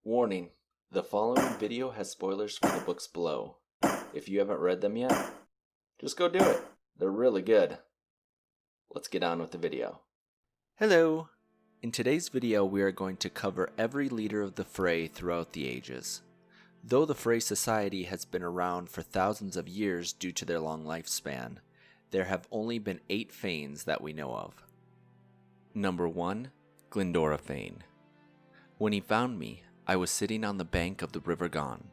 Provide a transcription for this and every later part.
Warning, the following video has spoilers for the books below. If you haven't read them yet, just go do it. They're really good. Let's get on with the video. Hello! In today's video we are going to cover every leader of the Fhrey throughout the ages. Though the Fhrey society has been around for thousands of years due to their long lifespan, there have only been 8 Fanes that we know of. Number 1. Glendoraphane. When he found me, I was sitting on the bank of the river Gone,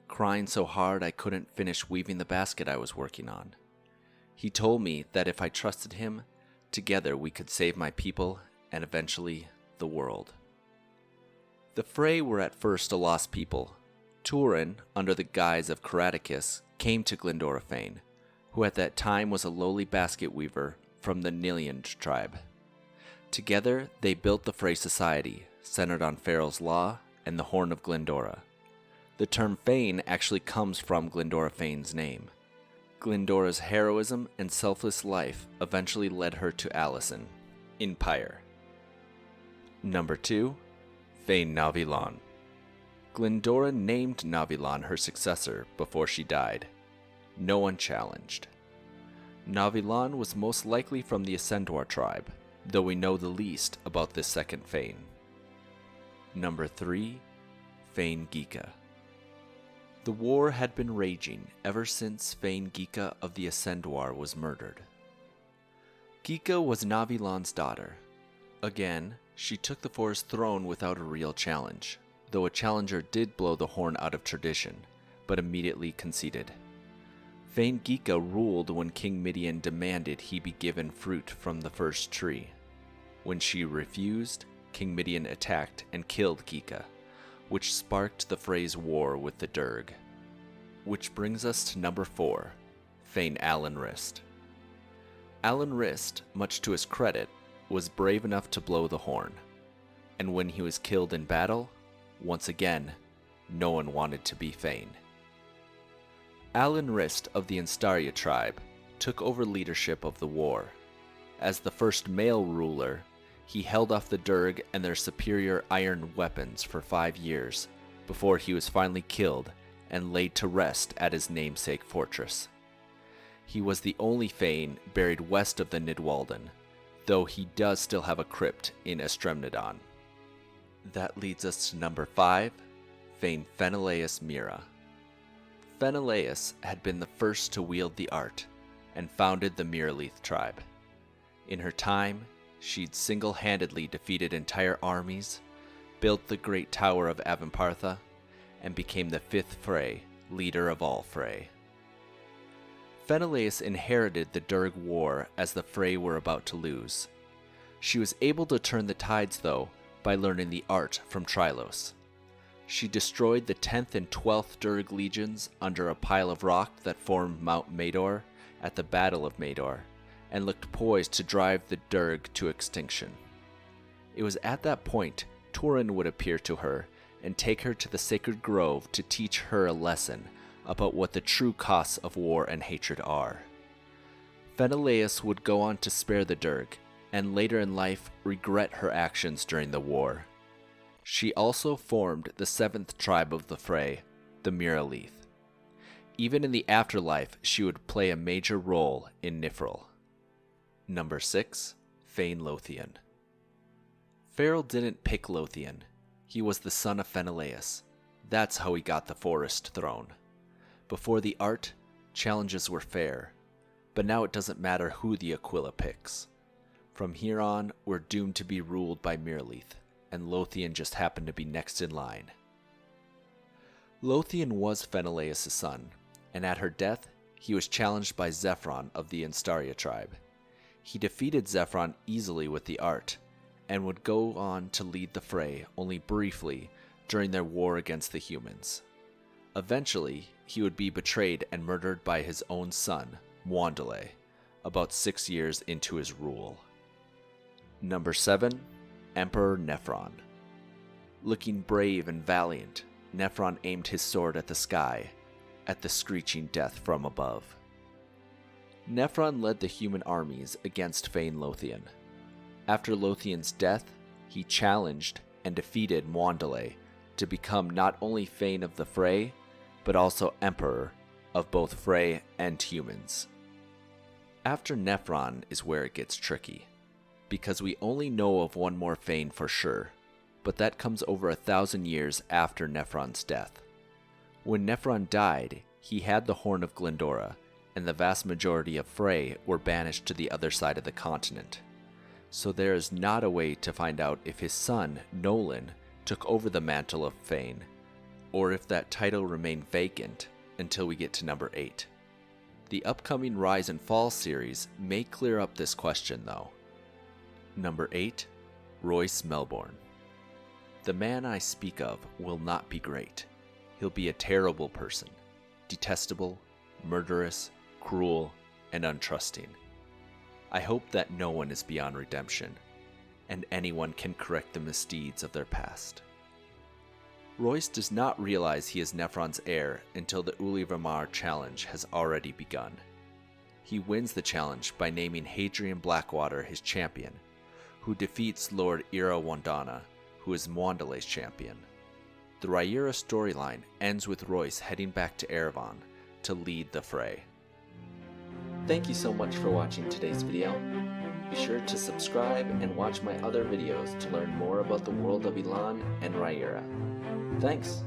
crying so hard I couldn't finish weaving the basket I was working on. He told me that if I trusted him, together we could save my people and eventually the world. The Fhrey were at first a lost people. Turin, under the guise of Chronologically, came to Glendoraphane, who at that time was a lowly basket weaver from the Navilan tribe. Together they built the Fhrey society, centered on Farrell's law and the Horn of Glendora. The term Fane actually comes from Glendoraphane's name. Glendora's heroism and selfless life eventually led her to Allison, in Pyre. Number 2. Fane Navilan. Glendora named Navilan her successor before she died. No one challenged. Navilan was most likely from the Ascendoir tribe, though we know the least about this second Fane. Number 3. Fane Gika. The war had been raging ever since Fane Gika of the Ascendoir was murdered. Gika was Navilan's daughter. Again, she took the forest throne without a real challenge, though a challenger did blow the horn out of tradition, but immediately conceded. Fane Gika ruled when King Midian demanded he be given fruit from the first tree. When she refused, King Midian attacked and killed Gika, which sparked the Frey's war with the Durg. Which brings us to number 4, Fane Alan Rist. Alan Rist, much to his credit, was brave enough to blow the horn, and when he was killed in battle, once again, no one wanted to be Fane. Alan Rist of the Instaria tribe took over leadership of the war. As the first male ruler, he held off the Durg and their superior iron weapons for 5 years before he was finally killed and laid to rest at his namesake fortress. He was the only Fane buried west of the Nidwalden, though he does still have a crypt in Estremnadon. That leads us to number 5, Fane Phenelaeus Mira. Phenelaeus had been the first to wield the art and founded the Miraleith tribe. In her time, she'd single-handedly defeated entire armies, built the great tower of Avampartha, and became the 5th Fhrey, leader of all Fhrey. Phenelaeus inherited the Durg War as the Fhrey were about to lose. She was able to turn the tides, though, by learning the art from Trylos. She destroyed the 10th and 12th Durg legions under a pile of rock that formed Mount Mador at the Battle of Mador, and looked poised to drive the Durg to extinction. It was at that point Turin would appear to her and take her to the sacred grove to teach her a lesson about what the true costs of war and hatred are. Phenelaeus would go on to spare the Durg, and later in life regret her actions during the war. She also formed the 7th tribe of the Fhrey, the Miraleith. Even in the afterlife, she would play a major role in Nephron. Number 6, Fane Lothian. Farrell didn't pick Lothian. He was the son of Phenelaeus. That's how he got the forest throne. Before the art, challenges were fair, but now it doesn't matter who the Aquila picks. From here on, we're doomed to be ruled by Miraleith, and Lothian just happened to be next in line. Lothian was Phenelaeus' son, and at her death, he was challenged by Nephron of the Instaria tribe. He defeated Nephron easily with the art, and would go on to lead the Fhrey only briefly during their war against the humans. Eventually, he would be betrayed and murdered by his own son, Mwandale, about 6 years into his rule. Number 7, Emperor Nephron. Looking brave and valiant, Nephron aimed his sword at the sky, at the screeching death from above. Nephron led the human armies against Fane Lothian. After Lothian's death, he challenged and defeated Mwandale to become not only Fane of the Fhrey, but also Emperor of both Fhrey and humans. After Nephron is where it gets tricky, because we only know of one more Fane for sure, but that comes over 1,000 years after Nephron's death. When Nephron died, he had the Horn of Glendora, and the vast majority of Fhrey were banished to the other side of the continent. So there is not a way to find out if his son, Nolan, took over the mantle of Fane, or if that title remained vacant until we get to number 8. The upcoming Rise and Fall series may clear up this question though. Number 8, Royce Melbourne. The man I speak of will not be great. He'll be a terrible person, detestable, murderous, cruel, and untrusting. I hope that no one is beyond redemption, and anyone can correct the misdeeds of their past. Royce does not realize he is Nephron's heir until the Uliramar challenge has already begun. He wins the challenge by naming Hadrian Blackwater his champion, who defeats Lord Irawandana, who is Mwandale's champion. The Riyria storyline ends with Royce heading back to Erevan to lead the fray. Thank you so much for watching today's video. Be sure to subscribe and watch my other videos to learn more about the world of Elan and Riyria. Thanks!